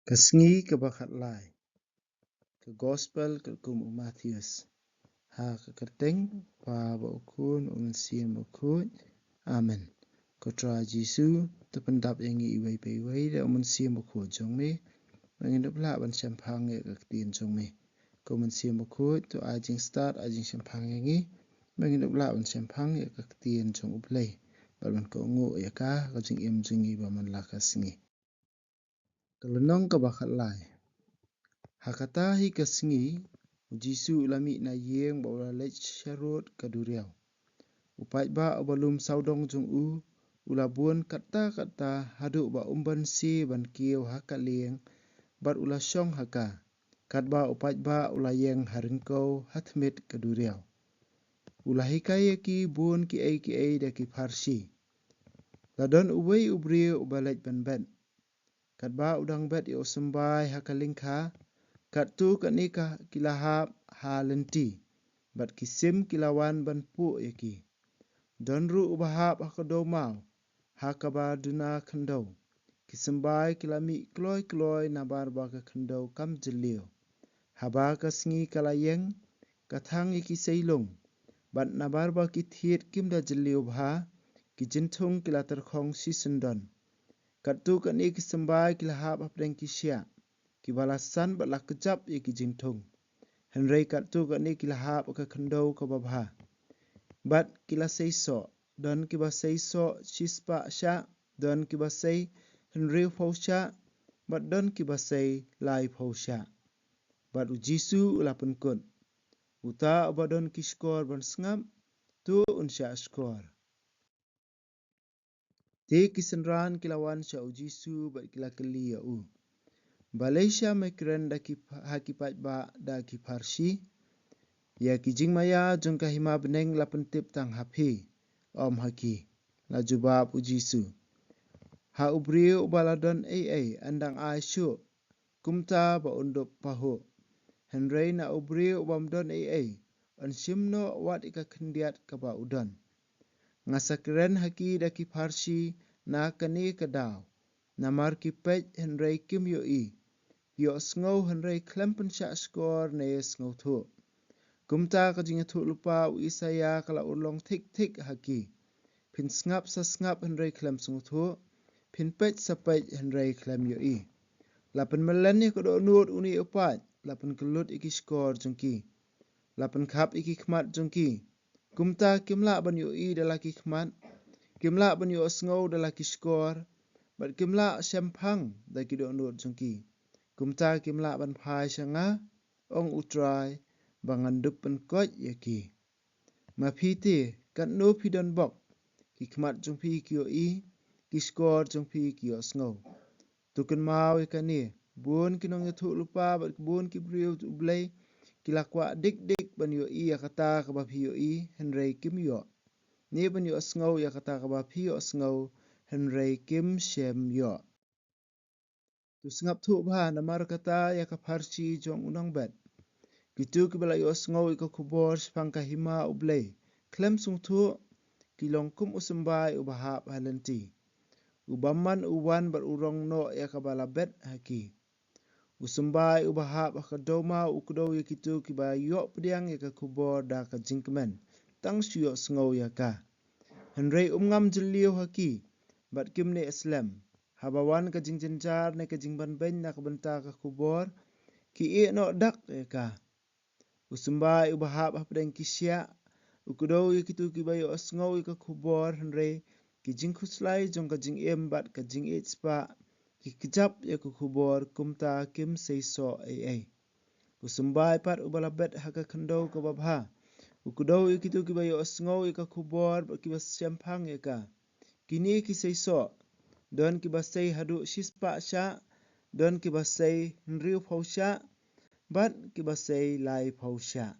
Kasngi ke bakat lai, ke gospel ke kum Matthews. Ha ke keteng pa ba ukun unsiam ukut. Amen. Ko tra Jesu te pendap yang iwai pe iwai da unsiam ukut jong me. Mangin pla ban champang ye ke tin jong me. Ko unsiam ukut to ajing start ajing champang yang i. Mangin pla ban champang ye ke tin jong uplay. Ban ko ngo ya ka jing im jing i ba man la kasngi. Kelonong ke bakat lai. Hakata hi kasngi Jesu lami na yeng ba ula lech sharot kaduriau. Upai ba balum saudong jong ula buon kata hadu ba umban si ban kieu hakalieng bat ula syong haka. Kat ba upai ba ula yeng haringkau hatmit kaduriau. Ula hikai ki buon ki ai da ki parsi. Ladon uwei ubri ubalej ban. Kat ba udang bet yo sembai hakalingka. Kat tu kat nikah kilahap halenti. Bat kisim kilawan ban pu yaki. Don ru ubahap hakadomau. Hakaba duna kendau. Kisembai kilami kloy nabar baka kendau kam jelio. Haba kasngi kalayeng. Katang yaki seilung. Bat nabar baki thiet kimda jelio bha. Kijintung kilaterkong si sendon. Kat tu kat ni kisembai kilahap hapdeng kisya. Kibalasan batlah kejap ye kijintung. Henry kat tu kat ni kilahap ke kendau ke babha. Bat kila seiso. Dan kiba seiso sispa sya. Dan kiba sei Henry pau sya. Bat dan kiba sei lai pau sya. Bat ujisu ulapan kun. Uta abadon kiskor ban sengap. Tu unsya skor. Ti kisenran kilawan sya ujisu bat kila keli ya u. Malaysia mekren da hakipat ba da ki parsi. Ya kijing maya jong kahima beneng lapentip tang hapi. Om haki. La jubab ujisu. Ha ubriu baladon andang ai syuk. Kumta ba undup pahu. Henry na ubriu bamdon on simno wat ika kendiat kaba udon. Ngasakren haki da ki parsi na kani kadau. Namar ki pej Henry kim yo sngau Henry klempen syak skor na sngau tu. Kumta kajing tu lupa Isaya kala ulong tik haki. Pin sngap sa sngap Henry klem sngau tu. Pin pej sa pej Henry klem Lapan melen ni kodo nut uni upat. Lapan kelut iki skor jengki. Lapan kap iki khmat jengki. Kumta kimla ban dalaki khmat. Kimla ban sngau dalaki skor. Bat kimla sempang da kido nut jengki. Kumta kimla ban phai syanga. Ong utrai bangandup pen koj yaki. Mapiti kat no pidon bok. Ki khmat jengpi kiyo ki skor jengpi kiyo sngau. Tuken mau ikani. Buon kinong yatuk lupa bat buon ki briu ublay. Kilakwa dik ban yakata kabapi Henry Kim yo. Ni ban sngau yakata kabapi sngau Henry Kim Shem yo. Tu sengap tu bah namar kata yakaparsi jong unang bet. Gitu kibala sngau ika kubor sepang kahima ublay. Klem sung tu kilong kum usembai ubahap halenti. Ubaman uwan bat urong no yakabala bet haki. Usembai ubahap hakadoma ukudau yakitu kiba yok pediang yakakubor da ka jingkemen. Tang syok sngau yaka. Henry ngam jeliu haki. Bat kimne Islam. Habawan ka jingjenjar ne ka jingban ben na ka benta ka kubor. Ki no dak yaka. Usembai ubahap hapdeng kisya. Ukudau yakitu kiba yok sngau yaka kubor Henry. Ki jingkuslai jong ka jing bat ka jing spa. Ki kejap yakakubor kumta kim seiso Usembai pat ubalabet haka kendau ka babha. Ukudau yakitu kiba yok sngau yaka kubor bat kiba sempang yaka. Kini kiseiso. Don kibasay hadu sispa sya. Don kibasay nriu pau sya. Bat kibasay lai pau sya.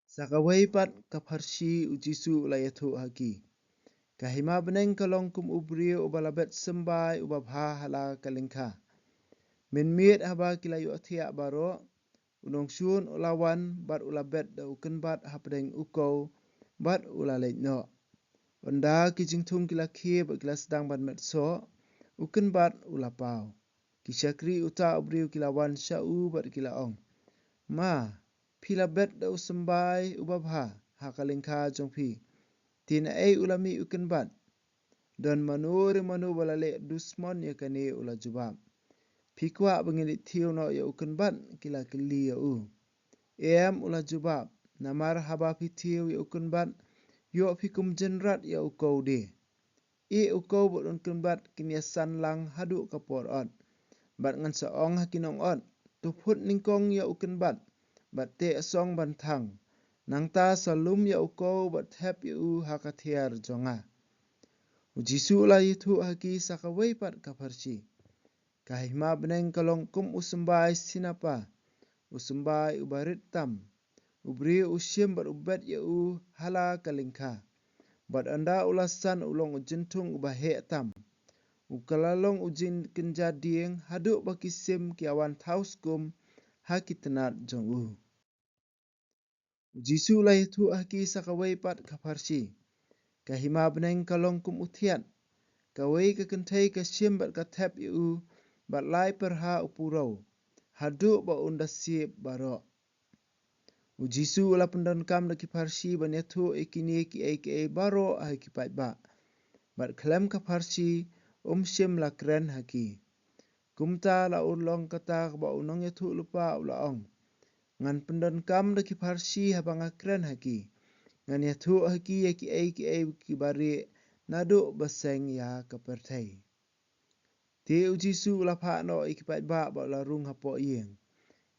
Sakaway pat kaparsi ujisu layatu haki. Kahima beneng kalong kum ubriu ubalabet sembai ubabha hala kalingka. Minmiet haba kilayu atiak baro. Unong syun ulawan bat ulabet da uken bat hapdeng ukau. Bat ulalej no. Onda kijingtung kila kib kila sedang ban metso. uken bat ulapau. Kishakri uta ubriu kilawan syau bat kilaong. Ma, pila bet da usembai ubabha hakalingka jongpi. Tina ulami uken bat. Dan manuri manu balale dusmon ya kane ula jubab. Pikwa bengidit thiu no ya uken bat kila kili ya u. Ula jubab. Namar haba pithiu ya uken bat. Yo pikum jenrat ya ukau de. Ukau bat uken bat kinyasan lang hadu kapor ot. Bat ngan saong hakinong ot. Tuput ningkong ya uken bat. Bat te asong bantang. Nang ta salum ya ukau bat hep ya u hakathiar jonga. Ujisu la yitu haki sakawai pat kaparsi. Kahima beneng kalong kum usembai sinapa. Usembai ubarit tam. Ubri usyem bat ubet ya u hala kalingka. Bat anda ulasan ulong ujentung ubahe tam. Ukalalong ujin kenjadieng haduk bakisim kiawan taus kum haki tenat jong u. Ujisu la yitu haki sakawai pat kaparsi. Kahima beneng kalong kum utiat. Kawai kekentai kasyem bat katep u bat lai perha upurau. Haduk ba undasib barok. Ujisu la pendan kam da kiparsi ban yatu ikini ki barok haki pat ba. Bat klem kaparsi syem la keren haki. Kumta la ulong kata ba unong yatu lupa ulaong. Ngan pendan kam da kiparsi habang keren haki. Ngan yatu haki ki bari naduk baseng ya kapertai. Te ujisu la pa no ikipat ba larung hapo yeng.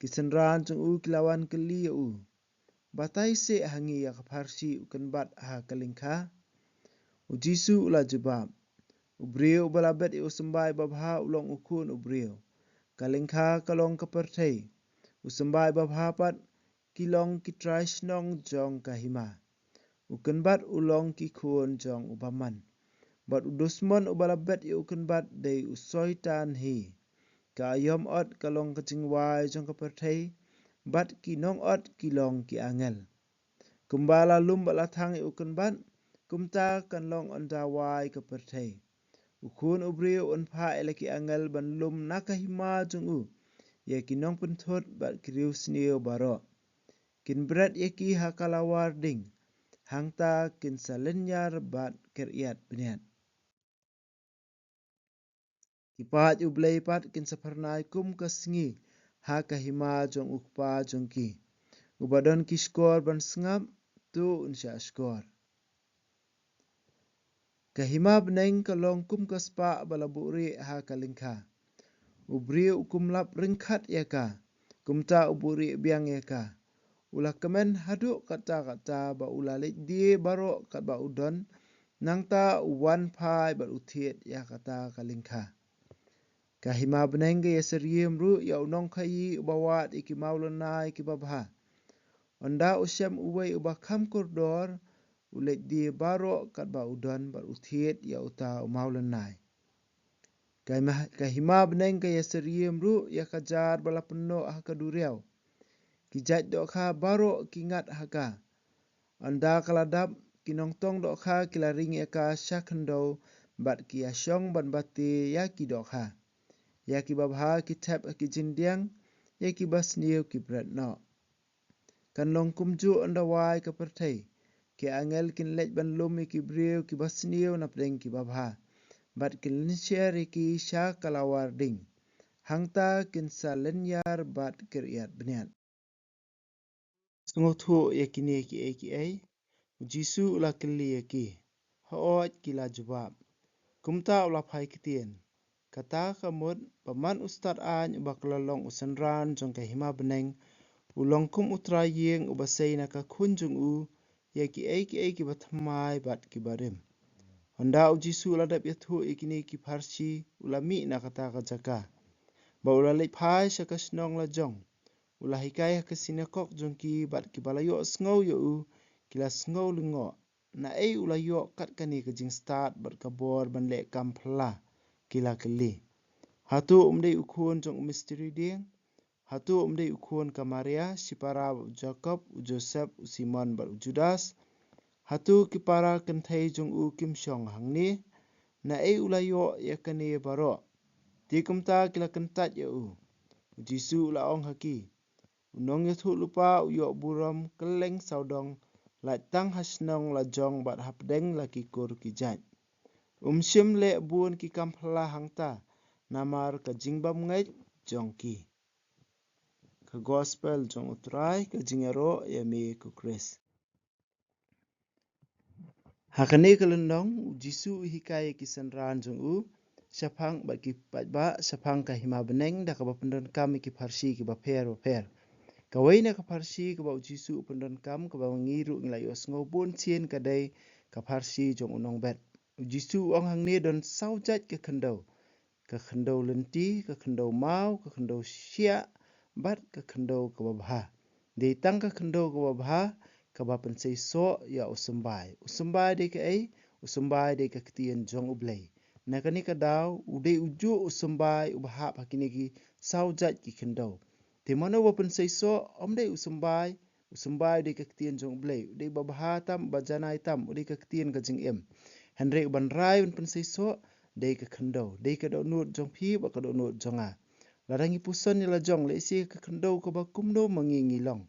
Kisenran jong u kilawan keli u. Batai se hangi ya kaparsi uken bat ha kalingka. Ujisu la jebab. Ubriu balabet usembai babha ulong ukun ubriu. Kalingka kalong kapertai. Usembai babha pat kilong kitrai snong jong kahima. Uken bat ulong kikun jong ubaman. Bat udusmon ubalabet uken bat day usoi tan hi. Ka ayom ot kalong kacingwai jong kapertai. Bat kinong ot kilong ki angel. Kumbala lum balatang uken bat. Kumta kan long ondawai kapertai. Ukun ubriu unpa eleki angel ban lum nakahima jong u. Ya kinong pentot bat kiriu sniu barok. Kin berat yaki hakalawar ding. Hangta kin salenyar bat keriat beniat. Kipat ublay pat kin sapernai kum kasengi hakahima jong ukpa jong ki. Ubadon ki skor ban sengap tu unsya skor. Kahima beneng kalong kum kaspa balaburi hakalingka. Ubri ukum lap ringkat yaka. Kumta uburi biang yaka. Ulah kemen haduk kata-kata ba ulalik di barok kat ba udon. Nangta uwan pai bat utiet ya kata kalingka. Kahima beneng ya seriem ru ya unong kayi ubawat iki maulana iki babha. Onda usyam uway ubakam kordor. Ulik di barok kat ba udon bat utiet ya uta umaulanai. Kahima beneng ya seriem ru ya kajar bala penuh hakaduriau. Kijat dokha barok kingat haka. Anda kaladap kinongtong dokha kilaring yaka syakendau bat kiasyong ban bati yaki dokha. Yaki babha kitap kijindiang yaki basniu kibrat no. Kanlong kumju andawai kapertai. Ki angel kin lej ban lum yaki briu ki basniu napdeng ki babha. Bat kin linsyar yaki syakalawar ding. Hangta kin salenyar bat keriat beniat. Sengotu yakini ki. Ujisu ula keli yaki. Hoot kila jubab. Kumta ula pai kitien. Kata kamut paman ustad an ubaklalong usenran jong kahima beneng. Ulong kum utra yeng ubasay naka kunjung u. Yaki ki bathamai bat kibarim. Honda ujisu ula dap yatu yakini ki parsi ulami na kata kajaka. Ba ula lej pai syakasnong la jong. Ulah hikai hakasinakok jongki bat kibalayo sengau yo u kila sengau lengo. Na ulah yo kat kani kajing start bat kabor ban lek kampla kila keli. Hatu umdai ukun jong misteri ding. Hatu umdai ukun kamaria sipara Jacob Joseph Simon bat Judas. Hatu kipara kentai jong u Kim Syong hangni. na ulayo ya kane baro. Ti kumta kila kentat ya Jisu la ong haki. Unong ya thu lupa uyo buram keleng saudong la tang hasnong la jong bat hapdeng la kikur kijat. Shim le buon ki kampla hangta namar ka jingbam ngait jongki. Ka gospel jong utrai ka jingero ya me ku Chris. Hakane kalendong Jisu hikai kisanran jong sapang bat ki patba sapang ka hima beneng da ka bapendon kam ki parsi ki baper. Kawai na ka parsi ka ba Jisu pendon kam ka ba ngiru nglayos ngobon chien kadai ka parsi jong unong bet. Jisu ong hang ne don saujat ka khendau lenti, ka khendau mau, ka khendau sia, bat ka khendau ka babha. Dei tang ka khendau ka babha, ka ba pensei so ya usembai. Usembai dei ka usembai dei ka ketien jong ublei. Na kani ka daw, udei uju usembai ubha pakini ki saujat ki khendau. Te mana wa pensei so, dei usembai dei ka ketien jong ublei. Udei babha tam, bajanai tam, udei ka ketien ka jing em. Henry ban rai ban pensei so dei ka khendau dei ka do nut jong phi ba ka do nut jonga larangi puson ni la jong le si ka khendau ka ba kumno mangi long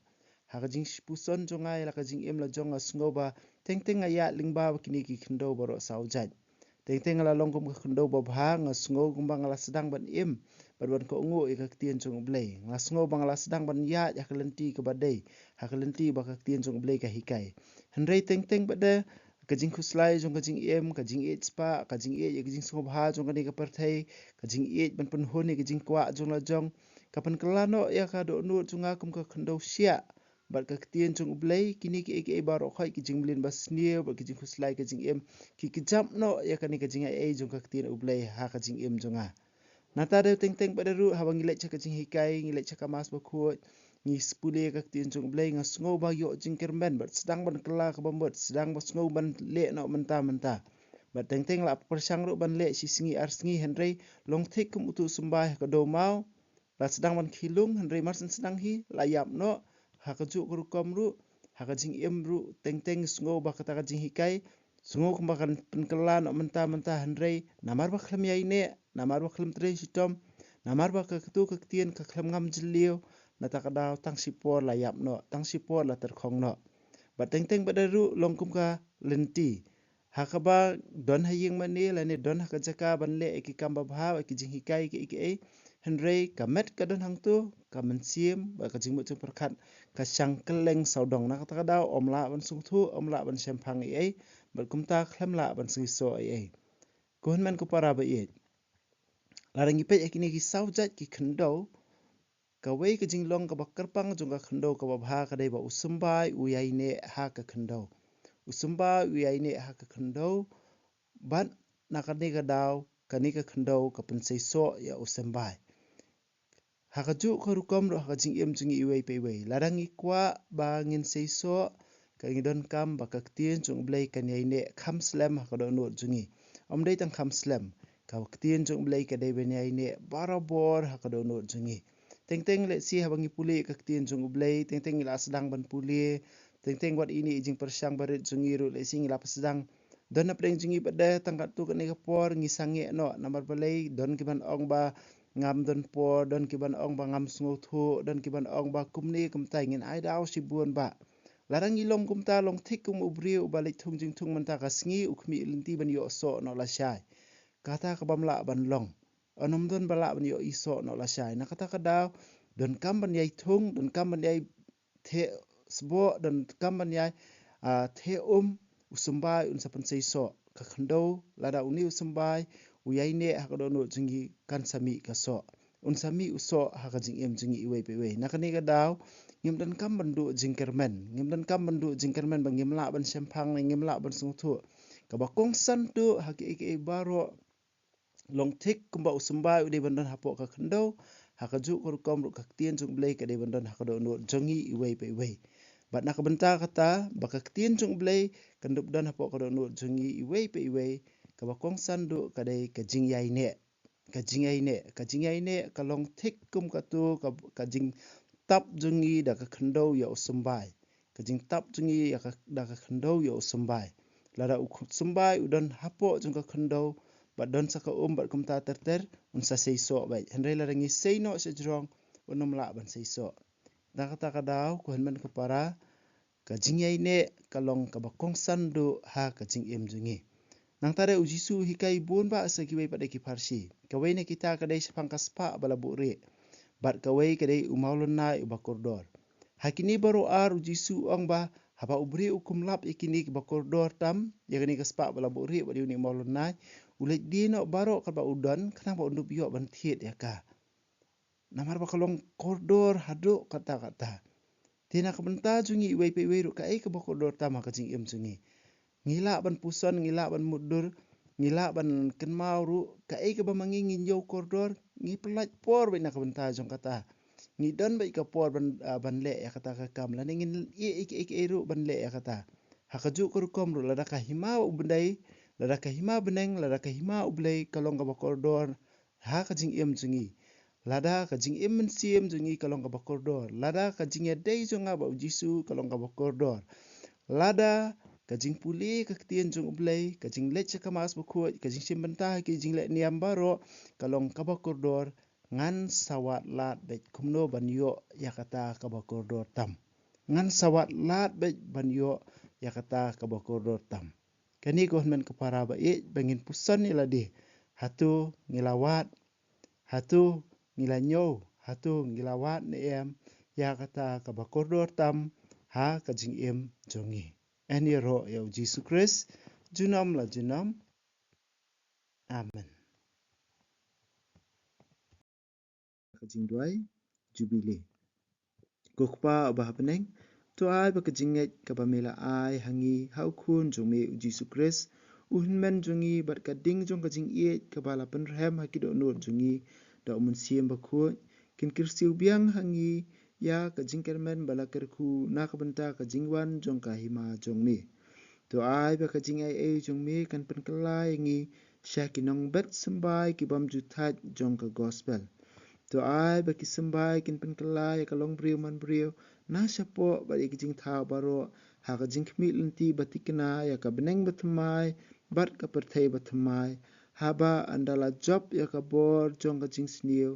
ha ka jing puson jonga la ka jing em la jonga sngoba teng aya lingba kini ki khendau baro saujat teng la long kum ka khendau ba bha nga sngo kum bang la sedang ban em ban ko ngo ka tien jong blei nga sngo bang la sedang ban ya ka lenti ka ba dei ha ka lenti ba ka tien jong blei ka hikai Henry teng ba de kajing khuslai jong kajing em kajing e spa kajing e kajing sobha jong kani ka parthai kajing e ban pen honi kajing kwa jong la jong kapan kelano ya ka do nu junga kum ka khendau sia bat ka tien jong blei kini ki e baro khoi kajing blin basnie ba kajing khuslai kajing em ki kijam no ya kani kajing e jong ka tien blei ha kajing em jonga nata de teng badaru ha bang lek cha kajing hikai ngilek cha kamas ba khot ni spule ka tien jong blei nga sngo ba yo jing kermen bat sedang ban kela ka bambot sedang ba sngo ban le no menta bat teng la persang ro ban le si singi arsingi Henry long thik kum utu sumbah ka do mau la sedang ban khilung Henry marsen sedang hi la yap no ha ka ju ru kom ru ha ka jing em ru teng sngo ba ka ta ka jing hikai sngo kum ba kan pen kela no menta Henry namar ba khlem yai ne namar ba khlem tre sitom namar ba ka tu ka tien ka khlem ngam jilio na ta ka daw tang sipor la yap no tang sipor la ter khong no ba teng badaru long kum ka lenti ha ka ba don ha yeng mane la ne don ha ka jaka ban le ki kam ba bha ki jing hikai ki Henry ka met ka don hang tu ka mensiem ba ka jing mu chu perkhat ka sang keleng saudong na ka daw omla ban sung thu omla ban sempang ba kum ta khlem la ban sui so kun man ko para ba larang ipe yakini ki saujat ki khendau kawai ka jinglong ka bakar pang jong ka khendau ka babha ka dai ba usumbai uyai ne ha ka khendau usumbai uyai ne ha ka khendau ban na ka ne ka daw ka ne ka khendau ka pensei so ya usumbai ha ka ju ka rukom ro ha jing em jingi iwei pe wei larang ikwa ba ngin sei so ka ngidon kam ba ka tien jong blai ka nei ne kham slam ha ka do no jingi dai tang kham slam ka tien jong blai ka dai ben ai ne barabor ha ka do no jingi teng le si habangi puli ka tien jong blai teng la sedang ban puli teng wat ini jing persang barit jungi ru le sing la sedang don na preng jungi bada tangkat tu ka ne ka por ngisange no namar balai don ki ban ong ba ngam don por don ki ban ong ba ngam sngo thu don ki ban ong ba kumni kum tai ngin ai daw si buon ba larang ilong kum ta long thik kum ubri u balik thung jing thung man ta ka sngi ukmi linti ban yo so no la shai kata ka bam la ban long onom don bala ban yo iso no la shai na kata ka daw don kam ban yai thung don kam ban yai the sbo don kam ban yai the usumbai un sapan sei so ka khendau lada uni usumbai uyai ne ha ka do no jingi kan sami ka so un sami uso ha ka jing em jingi iwei pe wei na ka ne ka daw ngim dan kam ban du jingkermen ngim dan kam ban du jingkermen bang ngim la ban sempang ngim la ban sung thu ka ba kong san tu ha ki baro long thik kumba usumbai ude bandan hapo ka khendau ha ka ju kur kom ru ka tien jung blai ka de bandan ha ka do no jongi iwei pe wei bat na ka benta kata ba ka tien jung blai kan dup dan hapo ka do no jongi iwei pe wei ka ba kong san du ka de ka jing yai ne ka jing yai ne ka long thik kum ka tu ka jing tap jongi da ka khendau ya usumbai ka jing tap jongi ya ka da ka khendau ya usumbai lara u usumbai udan hapo jung ka khendau bat don saka bat kumta terter unsa seiso bai henry la rangi seino sejrong unom la ban seiso da kata kadau ko henman kepara ka jingyai ne kalong ka bakong sandu ha ka jing em jungi nang tare ujisu hikai bun ba asagi bai pada ki parsi kawai ne kita kadai sepang kaspa bala buri bat kawai kadai umaulun nai ubakordor hakini baru ar ujisu ong ba haba ubri ukum lap ikini ki bakordor tam yakni kaspa bala buri badi uni umaulun nai ulet dino baro kaba udon kenapa undup yo ban thiet yaka namar bakalong kordor hadu kata-kata tina kabenta jungi iwai pe iwai ru kai ka bakordor tam ka jing em jungi ngila ban puson ngila ban mudur ngila ban kenmau ru kai ka bamangi nginjau kordor ngi pelat por bai nak kabenta jong kata ngi don bai ka por ban le ya kata ka kam la ngin ik ru ban le ya kata hakaju kur kom ru lada ka hima ubendai lada ka hima beneng lada ka hima ublei kalong ka bakordor ha ka jing em jungi lada ka jing em siem jungi kalong ka bakordor lada ka jing ya dei jonga ba ujisu kalong ka bakordor lada ka jing puli ka ketien jong ublei ka jing lech ka mas bukut ka jing simbenta ki jing le niam baro kalong ka bakordor ngan sawat lat bet kumno banyo yakata ka bakordor tam ngan sawat lat bet banyo yakata ka bakordor tam kani ko men ka para ba bangin pusan ni ladi hatu ngilawat hatu ngilanyo hatu ngilawat ne em yakata ka bakordor tam ha ka jing em jongi ani ro ya Jesus Christ junam la junam amen ka jing duai jubile kokpa bah peneng to ai ba ka jinget ka pamela ai hangi hau khun jome Jesus Christ unmen jungi bat ka ding jong ka jing ie ka bala penrem hakido nur jungi da umun siem ba khu kin kirsiu biang hangi ya ka jing kermen bala kerku na ka benta ka jingwan jong ka hima jong me to ai ba ka jing ai jong me kan pen kelai ngi shakinong bet sembai ki bam juthat jong ka gospel to ai ba ki sembai kin pen kelai ka long briu man briu na sapo ba ki jing tha baro ha ka jing khmi lenti batikna ya ka beneng batmai bat ka perthai batmai haba andala job ya ka bor jong ka jing sniu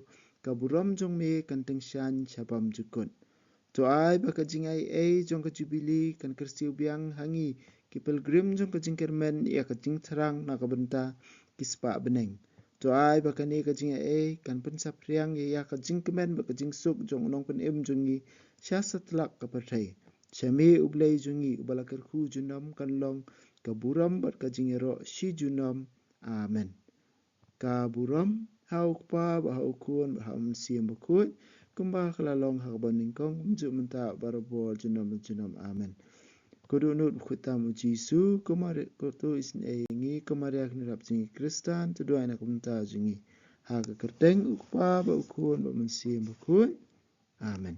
ka buram jong me kan tengshan chapam jukun to ai ba ka jing ai jong ka jubili kan kersiu biang hangi ki pilgrim jong ka jing kermen ya ka jing thrang na ka benta kispa beneng to ai ba kani ka jing ai kan pensap riang ya ka jing kemen ba ka jing suk jong nong pen em jungi sha satlak ka perthai chami ublei jungi ubala kerku junam kan long ka buram bat ka jing ro shi junam amen ka buram hau pa ba hau kun ba hau siem ba kut kumba khalalong ha ba ningkong ju menta barabo junam amen kudu nut khutam jisu kumare kutu isne ngi kumare ak nirap jingi kristan tu doa na kumta jingi ha ka kerteng ukpa ba ukun ba mensim ba kut amen